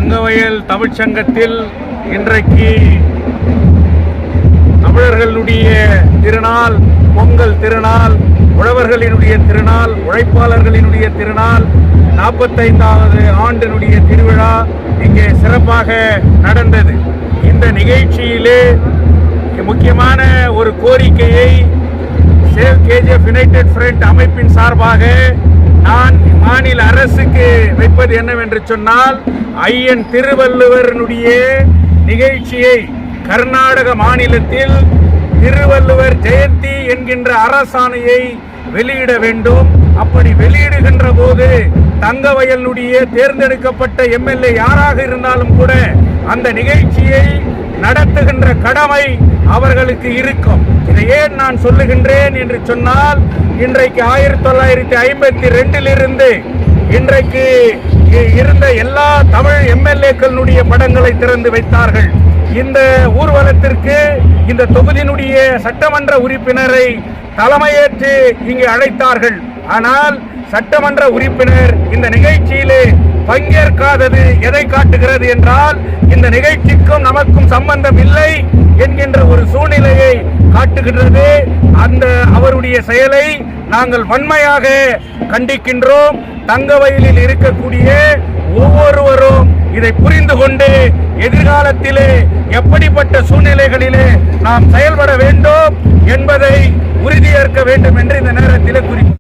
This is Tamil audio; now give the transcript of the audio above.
தங்கவயல் தமிழ்ச்சங்கத்தில் இன்றைக்கு தமிழர்களுடைய திருநாள், பொங்கல் திருநாள், உழவர்களினுடைய திருநாள், உழைப்பாளர்களினுடைய திருநாள், 45வது ஆண்டினுடைய திருவிழா இங்கே சிறப்பாக நடந்தது. இந்த நிகழ்ச்சியிலே முக்கியமான ஒரு கோரிக்கையை சேவ் கேஜிஎஃப் யுனைடெட் ஃப்ரண்ட் அமைப்பின் சார்பாக நான் மாநில அரசுக்கு வைப்பது என்னவென்று சொன்னால், ஐயன் திருவள்ளுவருடைய நிகழ்ச்சியை கர்நாடக மாநிலத்தில் திருவள்ளுவர் ஜெயந்தி என்கின்ற அரசாணையை வெளியிட வேண்டும். அப்படி வெளியிடுகின்ற போது தங்கவயலுடைய தேர்ந்தெடுக்கப்பட்ட எம்எல்ஏ யாராக இருந்தாலும் கூட அந்த நிகழ்ச்சியை நடத்துகின்ற கடமை அவர்களுக்கு இருக்கும். இதை ஏன் நான் சொல்லுகின்றேன் என்று சொன்னால், இன்றைக்கு 1952 இன்றைக்கு இருந்த எல்லா தமிழ் எம்எல்ஏக்களுடைய படங்களை திறந்து வைத்தார்கள். இந்த ஊர்வலத்திற்கு இந்த தொகுதியினுடைய சட்டமன்ற உறுப்பினரை தலைமையேற்று இங்கு அழைத்தார்கள். ஆனால் சட்டமன்ற உறுப்பினர் இந்த நிகழ்ச்சியிலே பங்கேற்காதது எதை காட்டுகிறது என்றால், இந்த நிகழ்ச்சிக்கும் நமக்கும் சம்பந்தம் இல்லை என்கின்ற ஒரு சூழ்நிலையை காட்டுகின்றது. அந்த அவருடைய செயலை நாங்கள் வன்மையாக கண்டிக்கின்றோம். தங்கவயலில் இருக்கக்கூடிய ஒவ்வொருவரும் இதை புரிந்து கொண்டு எதிர்காலத்திலே எப்படிப்பட்ட சூழ்நிலைகளிலே நாம் செயல்பட வேண்டும் என்பதை உறுதியேற்க வேண்டும் என்று இந்த நேரத்திலே குறிப்பிட்டார்.